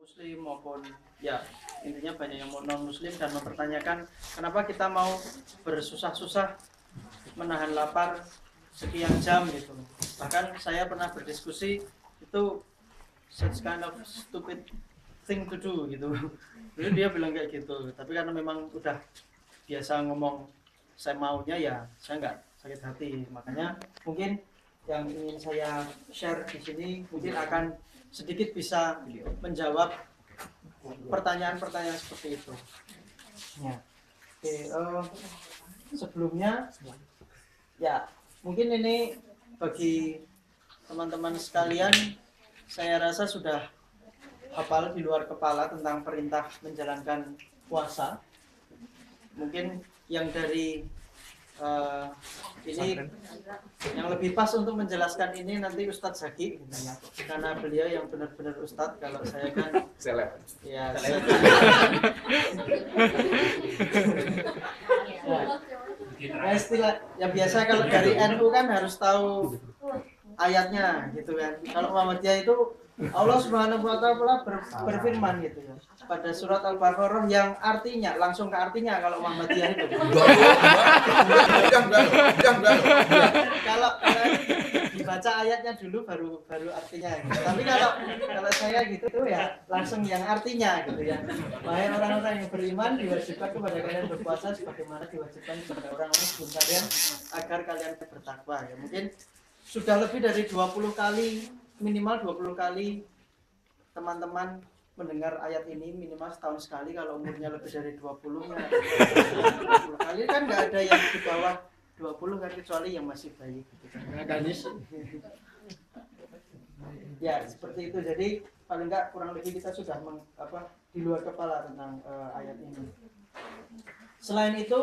Muslim maupun ya intinya banyak yang non Muslim dan mempertanyakan kenapa kita mau bersusah-susah menahan lapar sekian jam gitu. Bahkan saya pernah berdiskusi itu such kind of stupid thing to do gitu. Jadi dia bilang kayak gitu. Tapi karena memang udah biasa ngomong saya maunya ya saya nggak sakit hati. Makanya mungkin yang ingin saya share di sini mungkin akan sedikit bisa menjawab pertanyaan-pertanyaan seperti itu. Ya. Oke, sebelumnya ya mungkin ini bagi teman-teman sekalian saya rasa sudah hafal di luar kepala tentang perintah menjalankan puasa. Mungkin yang dari ini yang lebih pas untuk menjelaskan ini nanti Ustadz Zaki karena beliau yang benar-benar Ustadz, kalau saya kan seleb. Ya, nah, istilah yang biasa kalau dari NU kan harus tahu ayatnya gitu kan. Kalau Muhammadiyah itu Allah Subhanahu wa taala berfirman gitu ya pada surat Al-Baqarah yang artinya langsung ke artinya kalau Muhammadiyah itu. Kalau dibaca ayatnya dulu baru artinya gitu. Tapi kalau saya gitu ya langsung yang artinya gitu ya. Wahai orang-orang yang beriman, diwajibkan kepada kalian berpuasa sebagaimana diwajibkan kepada orang-orang sebelum kalian agar kalian bertakwa ya. Mungkin sudah lebih dari 20 kali, minimal 20 kali teman-teman mendengar ayat ini, minimal setahun sekali. Kalau umurnya lebih dari 20 ya 20 kali kan nggak ada yang di bawah 20 kan, kecuali yang masih bayi gitu kan. Gadis. Ya, seperti itu. Jadi paling nggak kurang lebih kita sudah di luar kepala tentang ayat ini. Selain itu,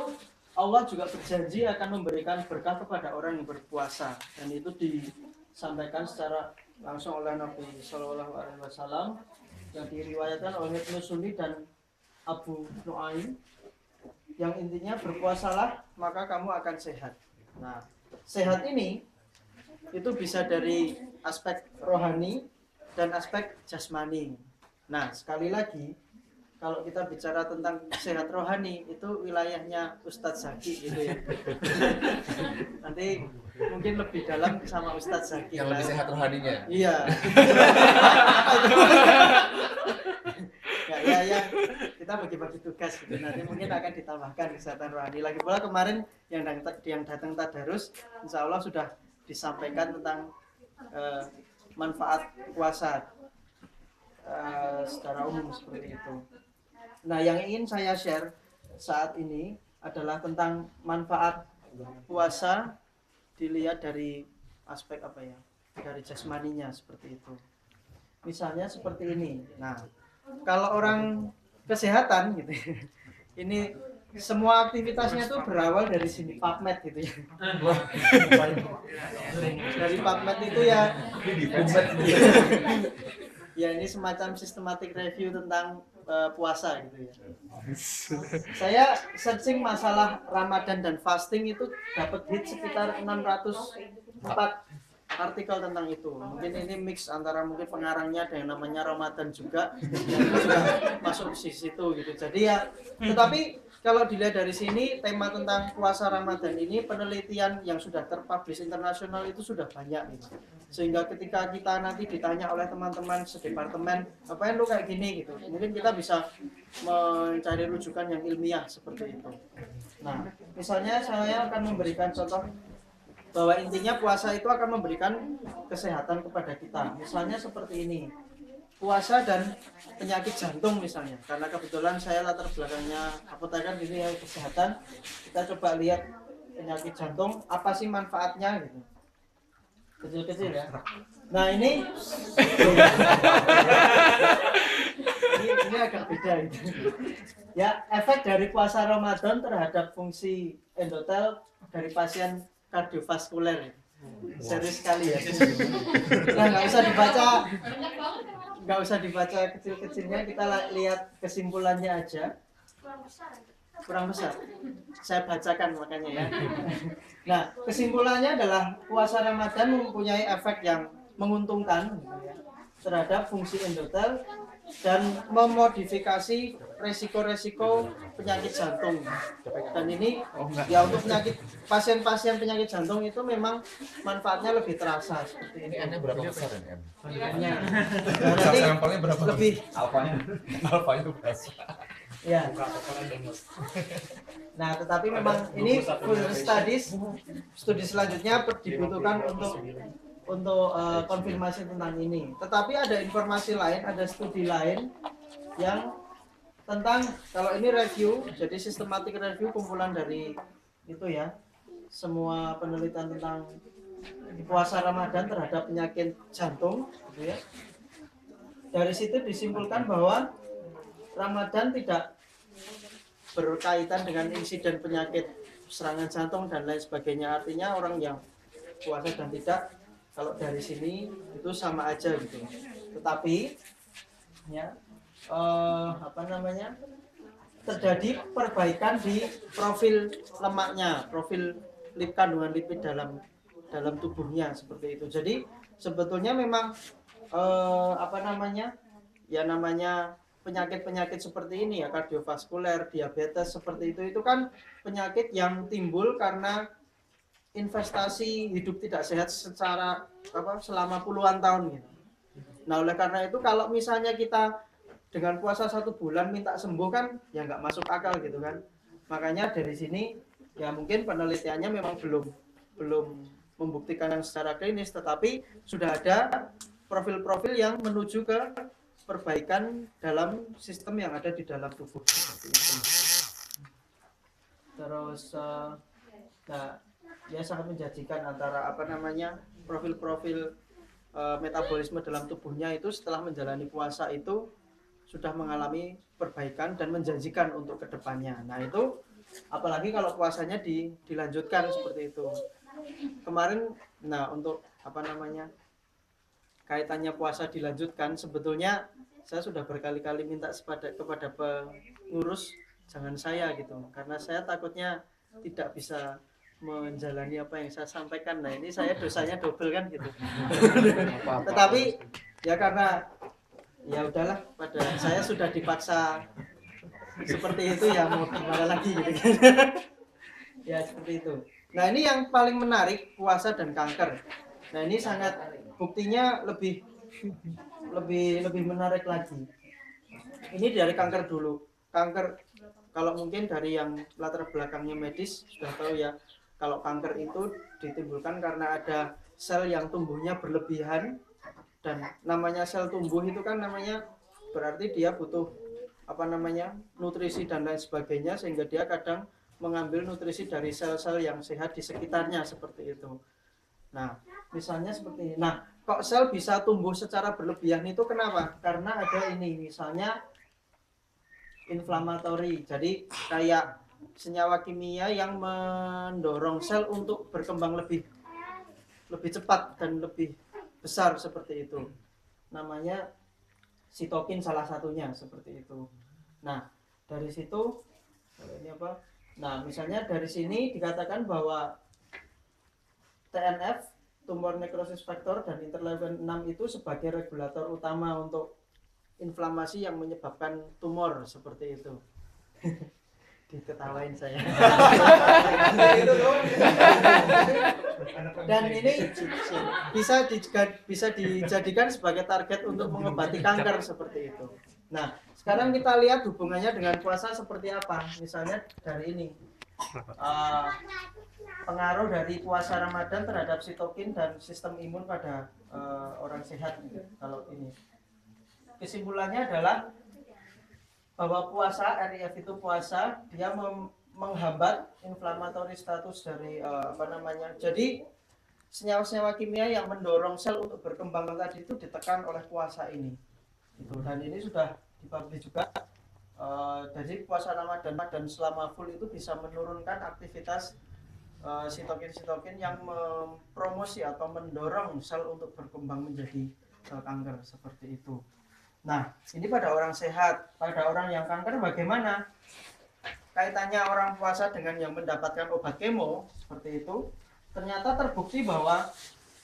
Allah juga berjanji akan memberikan berkah kepada orang yang berpuasa, dan itu disampaikan secara langsung oleh Nabi Shallallahu Alaihi Wasallam yang diriwayatkan oleh Ibnu Sunni dan Abu Nuaim, yang intinya berpuasalah maka kamu akan sehat. Nah, sehat ini itu bisa dari aspek rohani dan aspek jasmani. Nah, sekali lagi kalau kita bicara tentang sehat rohani itu wilayahnya Ustadz Zaki gitu ya. Nanti mungkin lebih dalam sama Ustadz Zaki. Yang lebih sehat rohaninya. Iya. ya kita bagi-bagi tugas gitu. Nanti mungkin akan ditambahkan kesehatan rohani. Lagi pula kemarin yang datang tadarus, insya Allah sudah disampaikan tentang manfaat puasa secara umum seperti itu. Nah, yang ingin saya share saat ini adalah tentang manfaat puasa dilihat dari aspek apa ya? Dari jasmaninya seperti itu. Misalnya seperti ini. Nah, kalau orang kesehatan gitu, ini semua aktivitasnya tuh berawal dari sini PubMed gitu ya. Dari PubMed itu ya. Ya, ini semacam systematic review tentang puasa gitu ya. Saya searching masalah Ramadan dan fasting itu dapat hit sekitar 604 artikel tentang itu. Mungkin ini mix antara mungkin pengarangnya ada yang namanya Ramadan juga dan juga masuk di situ gitu. Jadi ya, tetapi kalau dilihat dari sini tema tentang puasa Ramadan ini penelitian yang sudah terpublish internasional itu sudah banyak gitu. Sehingga ketika kita nanti ditanya oleh teman-teman sedepartemen, ngapain lu kayak gini gitu, mungkin kita bisa mencari rujukan yang ilmiah seperti itu. Nah, misalnya saya akan memberikan contoh bahwa intinya puasa itu akan memberikan kesehatan kepada kita. Misalnya seperti ini, puasa dan penyakit jantung misalnya, karena kebetulan saya latar belakangnya apoteker gini ya, kesehatan. Kita coba lihat penyakit jantung, apa sih manfaatnya gitu. Kecil-kecil ya. Nah, ini agak beda gitu. Ya, efek dari puasa Ramadan terhadap fungsi endotel dari pasien kardiovaskuler. Serius sekali ya. Nah, nggak usah dibaca kecil-kecilnya, kita lihat kesimpulannya aja. Kurang besar. Saya bacakan makanya ya. Nah, kesimpulannya adalah puasa Ramadan mempunyai efek yang menguntungkan terhadap fungsi endotel dan memodifikasi resiko-resiko penyakit jantung. Dan ini ya untuk pasien-pasien penyakit jantung itu memang manfaatnya lebih terasa seperti ini. N-nya berapa besar ini? N-nya Sampelnya berapa? Lebih Alfanya berapa? ya. Nah, tetapi memang ini studi selanjutnya dibutuhkan untuk konfirmasi tentang ini. Tetapi ada informasi lain, ada studi lain yang tentang, kalau ini review, jadi systematic review kumpulan dari itu ya, semua penelitian tentang puasa Ramadan terhadap penyakit jantung, gitu ya. Dari situ disimpulkan bahwa Ramadan tidak berkaitan dengan insiden penyakit serangan jantung dan lain sebagainya. Artinya orang yang puasa dan tidak, kalau dari sini itu sama aja gitu. Tetapi ya terjadi perbaikan di profil lemaknya, profil kandungan lipid dalam tubuhnya seperti itu. Jadi sebetulnya memang namanya penyakit-penyakit seperti ini ya, kardiovaskuler, diabetes seperti itu kan penyakit yang timbul karena investasi hidup tidak sehat selama puluhan tahun gitu. Nah, oleh karena itu kalau misalnya kita dengan puasa 1 bulan minta sembuh kan ya nggak masuk akal gitu kan. Makanya dari sini ya mungkin penelitiannya memang belum membuktikan yang secara klinis, tetapi sudah ada profil-profil yang menuju ke perbaikan dalam sistem yang ada di dalam tubuh. Terus ya sangat menjanjikan antara profil-profil metabolisme dalam tubuhnya itu setelah menjalani puasa itu sudah mengalami perbaikan dan menjanjikan untuk kedepannya. Nah itu apalagi kalau puasanya dilanjutkan seperti itu. Kemarin, untuk kaitannya puasa dilanjutkan, sebetulnya saya sudah berkali-kali minta kepada pengurus jangan saya gitu, karena saya takutnya tidak bisa menjalani apa yang saya sampaikan. Nah ini saya dosanya double kan gitu. Tetapi ya karena ya udahlah, saya sudah dipaksa seperti itu ya, mau gimana lagi gitu kan. Ya seperti itu. Nah ini yang paling menarik, puasa dan kanker. Nah ini sangat buktinya lebih menarik lagi. Ini dari kanker dulu. Kanker kalau mungkin dari yang latar belakangnya medis sudah tahu ya, kalau kanker itu ditimbulkan karena ada sel yang tumbuhnya berlebihan. Dan namanya sel tumbuh itu kan namanya berarti dia butuh nutrisi dan lain sebagainya, sehingga dia kadang mengambil nutrisi dari sel-sel yang sehat di sekitarnya seperti itu. Nah misalnya seperti ini. Nah kok sel bisa tumbuh secara berlebihan itu kenapa? Karena ada ini misalnya inflamatori, jadi kayak senyawa kimia yang mendorong sel untuk berkembang lebih cepat dan lebih besar seperti itu. Namanya sitokin salah satunya seperti itu. Nah dari situ ini apa? Nah misalnya dari sini dikatakan bahwa TNF, tumor necrosis factor, dan interleukin 6 itu sebagai regulator utama untuk inflamasi yang menyebabkan tumor seperti itu. Diketawain saya. Dan ini bisa dijadikan sebagai target untuk mengobati kanker seperti itu. Nah, sekarang kita lihat hubungannya dengan puasa seperti apa. Misalnya dari ini, pengaruh dari puasa Ramadan terhadap sitokin dan sistem imun pada orang sehat. Kalau ini, kesimpulannya adalah bahwa puasa, RIF itu puasa, dia menghambat inflamatory status dari jadi senyawa-senyawa kimia yang mendorong sel untuk berkembang tadi itu ditekan oleh puasa ini gitu. Dan ini sudah dipublish juga, jadi puasa Ramadan dan selama full itu bisa menurunkan aktivitas sitokin yang mempromosi atau mendorong sel untuk berkembang menjadi sel kanker seperti itu. Nah, ini pada orang sehat. Pada orang yang kanker bagaimana? Kaitannya orang puasa dengan yang mendapatkan obat kemo seperti itu. Ternyata terbukti bahwa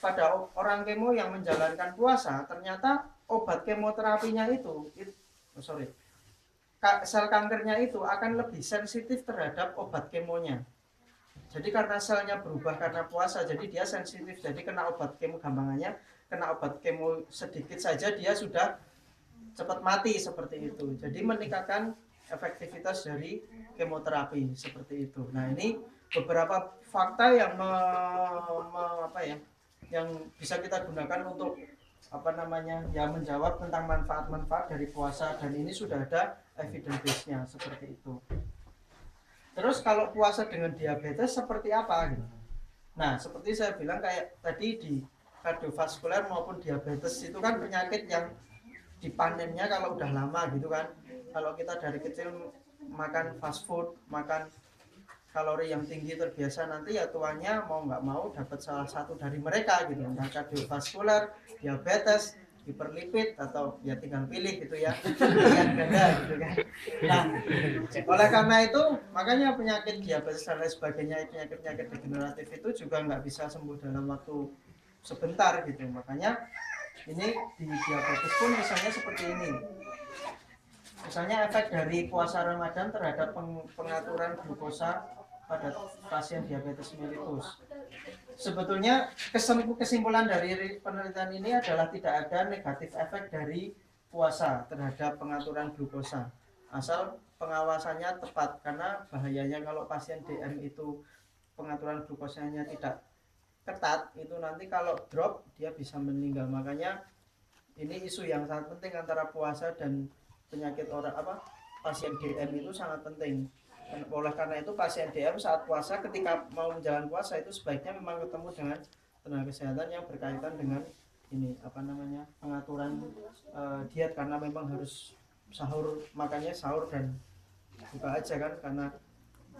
pada orang kemo yang menjalankan puasa, ternyata obat kemoterapinya itu sel kankernya itu akan lebih sensitif terhadap obat kemonya. Jadi karena selnya berubah karena puasa, jadi dia sensitif. Jadi kena obat kemo, gampangannya kena obat kemo sedikit saja dia sudah cepat mati seperti itu. Jadi meningkatkan efektivitas dari kemoterapi seperti itu. Nah, ini beberapa fakta yang yang bisa kita gunakan untuk menjawab tentang manfaat-manfaat dari puasa, dan ini sudah ada evidence base-nya seperti itu. Terus kalau puasa dengan diabetes seperti apa gitu? Nah, seperti saya bilang kayak tadi di kardiovaskuler maupun diabetes itu kan penyakit yang dipanennya kalau udah lama gitu kan. Kalau kita dari kecil makan fast food, makan kalori yang tinggi terbiasa, nanti ya tuanya mau nggak mau dapat salah satu dari mereka gitu, entah kardiovaskuler, diabetes, hiperlipid, atau ya tinggal pilih gitu ya, yang ganda gitu kan. Nah, oleh karena itu makanya penyakit diabetes dan lain sebagainya, penyakit degeneratif itu juga nggak bisa sembuh dalam waktu sebentar gitu. Makanya ini di diabetes pun misalnya seperti ini. Misalnya efek dari puasa Ramadan terhadap pengaturan glukosa pada pasien diabetes mellitus. Sebetulnya kesimpulan dari penelitian ini adalah tidak ada negatif efek dari puasa terhadap pengaturan glukosa, asal pengawasannya tepat. Karena bahayanya kalau pasien DM itu pengaturan glukosanya tidak ketat, itu nanti kalau drop dia bisa meninggal. Makanya ini isu yang sangat penting antara puasa dan penyakit pasien DM itu sangat penting. Oleh karena itu pasien DM saat puasa, ketika mau menjalani puasa itu sebaiknya memang ketemu dengan tenaga kesehatan yang berkaitan dengan ini pengaturan diet, karena memang harus sahur, makannya sahur dan buka aja kan, karena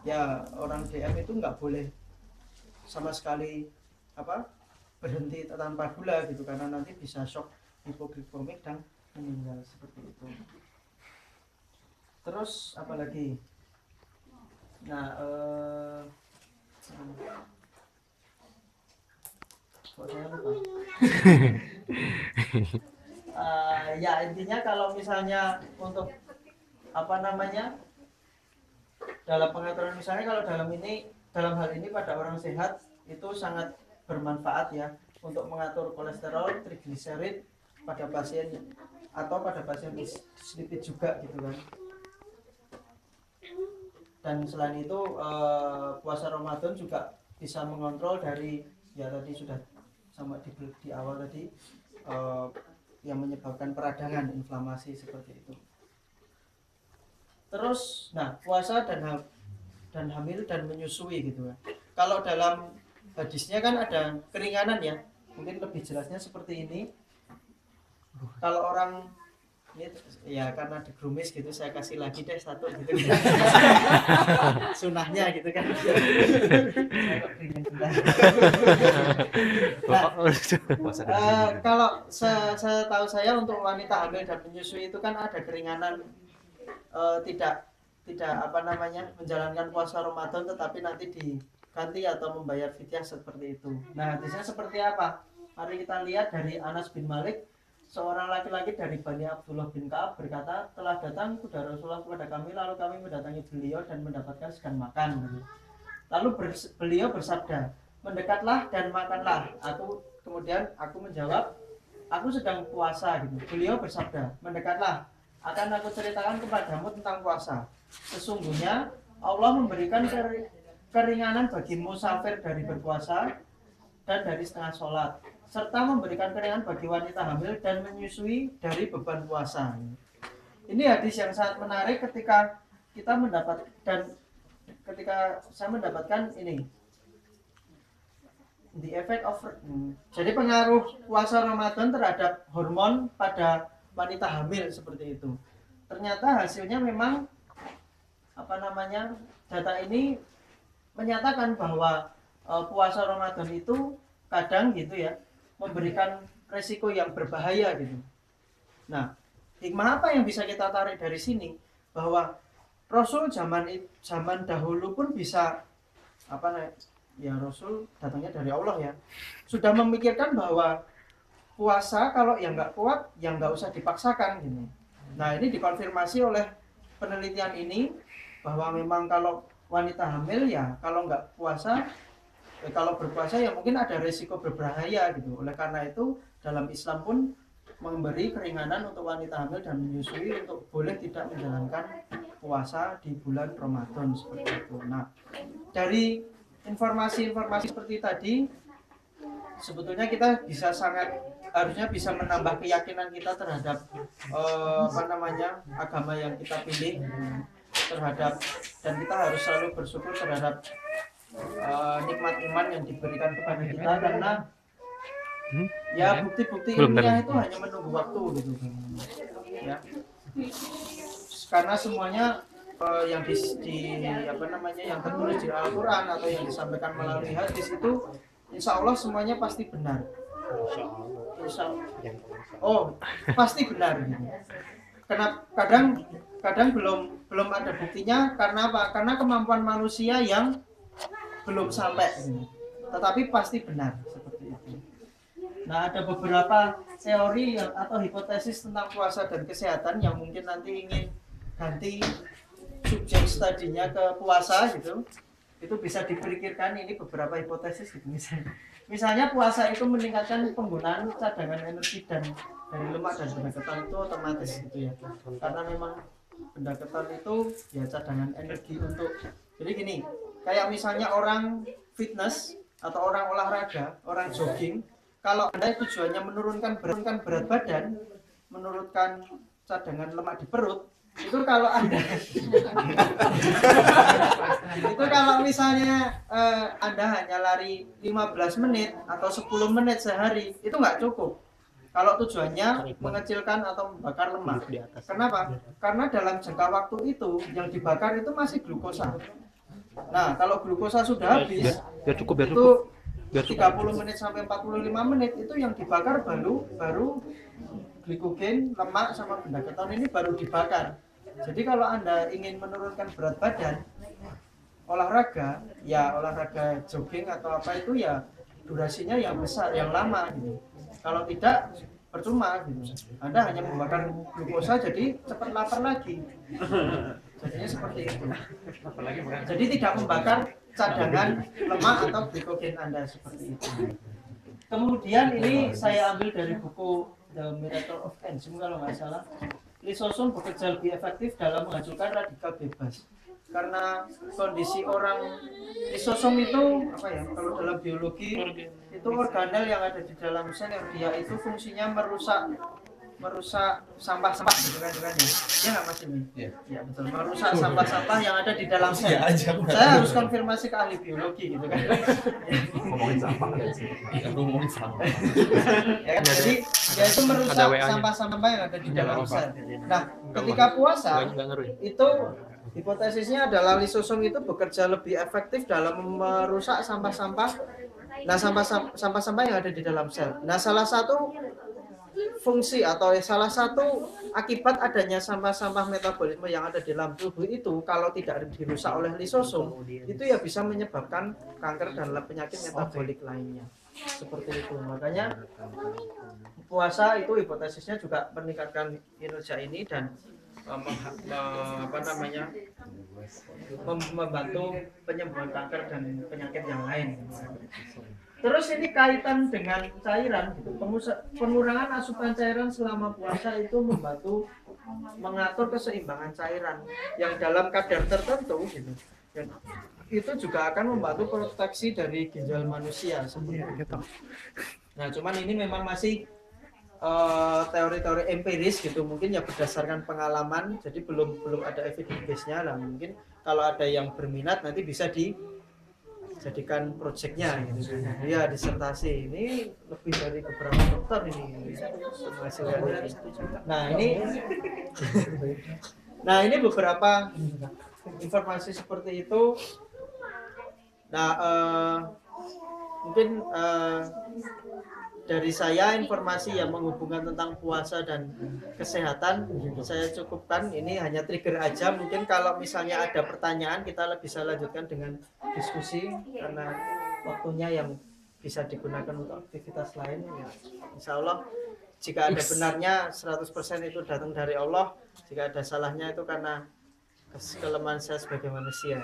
ya orang DM itu nggak boleh sama sekali berhenti tanpa gula gitu, karena nanti bisa shock hipoglikemik dan meninggal seperti itu. Terus apalagi? Nah, saya lupa. Ya intinya kalau misalnya untuk dalam pengaturan, misalnya kalau dalam hal ini pada orang sehat itu sangat bermanfaat ya untuk mengatur kolesterol, trigliserid pada pasien atau pada pasien dislipid juga gitu kan. Dan selain itu puasa Ramadan juga bisa mengontrol dari ya tadi sudah sama di awal tadi yang menyebabkan peradangan, inflamasi seperti itu. Terus puasa dan hamil dan menyusui gitu kan. Kalau dalam hadisnya kan ada keringanan ya. Mungkin lebih jelasnya seperti ini. Kalau orang ini ya karena digrumis gitu, saya kasih lagi deh satu gitu. Sunahnya gitu kan. Kalau setahu saya untuk wanita hamil dan menyusui itu kan ada keringanan, tidak menjalankan puasa Ramadan tetapi nanti diganti atau membayar fidyah seperti itu. Nah, hadisnya seperti apa? Mari kita lihat dari Anas bin Malik. Seorang laki-laki dari Bani Abdullah bin Ka'ab berkata, telah datang kuda Rasulullah kepada kami, lalu kami mendatangi beliau dan mendapatkan segan makan. Lalu beliau bersabda, mendekatlah dan makanlah. Kemudian aku menjawab, aku sedang puasa gitu. Beliau bersabda, mendekatlah, akan aku ceritakan kepadamu tentang puasa. Sesungguhnya Allah memberikan keringanan bagi musafir dari berpuasa dan dari setengah sholat, serta memberikan keringanan bagi wanita hamil dan menyusui dari beban puasa. Ini hadis yang sangat menarik ketika saya mendapatkan ini the effect of jadi pengaruh puasa Ramadan terhadap hormon pada wanita hamil seperti itu. Ternyata hasilnya memang data ini menyatakan bahwa puasa Ramadan itu kadang gitu ya memberikan resiko yang berbahaya gitu. Nah, hikmah apa yang bisa kita tarik dari sini? Bahwa Rasul zaman dahulu pun bisa Rasul datangnya dari Allah ya, sudah memikirkan bahwa puasa kalau yang nggak kuat, yang nggak usah dipaksakan gitu. Nah ini dikonfirmasi oleh penelitian ini bahwa memang kalau wanita hamil ya kalau nggak puasa, kalau berpuasa ya mungkin ada resiko berbahaya gitu. Oleh karena itu dalam Islam pun memberi keringanan untuk wanita hamil dan menyusui untuk boleh tidak menjalankan puasa di bulan Ramadan seperti itu. Nah, dari informasi-informasi seperti tadi sebetulnya kita bisa harusnya bisa menambah keyakinan kita terhadap agama yang kita pilih, terhadap, dan kita harus selalu bersyukur terhadap nikmat iman yang diberikan kepada kita, karena ya bukti-bukti ilmiah itu hanya menunggu waktu gitu ya, karena semuanya yang yang tertulis di Al-Quran atau yang disampaikan melalui hadis itu insya Allah semuanya pasti benar. Pasti benar gitu. Kadang belum ada buktinya, karena apa? Karena kemampuan manusia yang belum sampai gitu. Tetapi pasti benar seperti itu. Nah, ada beberapa teori atau hipotesis tentang puasa dan kesehatan yang mungkin nanti ingin ganti subjek studinya ke puasa gitu. Itu bisa dipikirkan, ini beberapa hipotesis gitu. Misalnya puasa itu meningkatkan penggunaan cadangan energi dan dari lemak dan benda keton itu otomatis gitu ya. Karena memang benda keton itu ya cadangan energi untuk, jadi gini, kayak misalnya orang fitness atau orang olahraga, orang jogging, kalau Anda tujuannya menurunkan berat badan, menurunkan cadangan lemak di perut, itu kalau Anda itu kalau misalnya Anda hanya lari 15 menit atau 10 menit sehari, itu nggak cukup kalau tujuannya mengecilkan atau membakar lemak. Kenapa? Karena dalam jangka waktu itu yang dibakar itu masih glukosa. Nah, kalau glukosa sudah habis, itu 30 menit sampai 45 menit itu yang dibakar baru glikogen, lemak sama benda keton ini baru dibakar. Jadi kalau Anda ingin menurunkan berat badan, olahraga jogging atau apa itu ya durasinya yang besar, yang lama gitu. Kalau tidak percuma gitu. Anda hanya membakar glukosa jadi cepat lapar lagi. Jadinya seperti itu. Jadi tidak membakar cadangan lemak atau glikogen Anda seperti itu. Kemudian ini saya ambil dari buku The Miracle of Enzyme kalau nggak salah. Lisosom bekerja lebih efektif dalam menghancurkan radikal bebas. Karena kondisi orang lisosom itu apa ya? Kalau dalam biologi itu organel yang ada di dalam sel yang dia itu fungsinya merusak sampah-sampah gitu kan ya. Iya nggak Mas ini? Iya. Ya betul. Merusak sampah-sampah yang ada di dalam sel. Ya, saya harus konfirmasi ke ahli biologi gitu kan. Ngomongin sampah kan sih. Iya, ngomongin sampah. Ya kan? Jadi dia itu merusak sampah-sampah yang ada di dalam sel. Nah, ketika puasa itu hipotesisnya adalah lisosom itu bekerja lebih efektif dalam merusak sampah-sampah. Nah, sampah-sampah yang ada di dalam sel. Nah, salah satu fungsi atau salah satu akibat adanya sampah-sampah metabolisme yang ada di dalam tubuh itu kalau tidak dirusak oleh lisosom itu ya bisa menyebabkan kanker dan penyakit metabolik lainnya seperti itu. Makanya puasa itu hipotesisnya juga meningkatkan kinerja ini dan membantu penyembuhan kanker dan penyakit yang lain. Terus ini kaitan dengan cairan gitu. Pengurangan asupan cairan selama puasa itu membantu mengatur keseimbangan cairan yang dalam kadar tertentu gitu. Dan itu juga akan membantu proteksi dari ginjal manusia seperti itu. Nah, cuman ini memang masih teori-teori empiris gitu, mungkin ya berdasarkan pengalaman, jadi belum ada evidence base-nya lah. Mungkin kalau ada yang berminat nanti bisa dijadikan proyeknya gitu. Ya disertasi ini lebih dari beberapa dokter ini hasilnya. Nah ini beberapa informasi seperti itu. Nah mungkin dari saya informasi yang menghubungkan tentang puasa dan kesehatan saya cukupkan. Ini hanya trigger aja. Mungkin kalau misalnya ada pertanyaan kita bisa lanjutkan dengan diskusi karena waktunya yang bisa digunakan untuk aktivitas lain ya insya Allah jika ada benarnya 100% itu datang dari Allah, jika ada salahnya itu karena kelemahan saya sebagai manusia.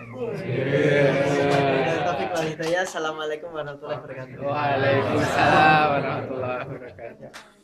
Assalamualaikum warahmatullahi wabarakatuh. Waalaikumsalam warahmatullahi wabarakatuh.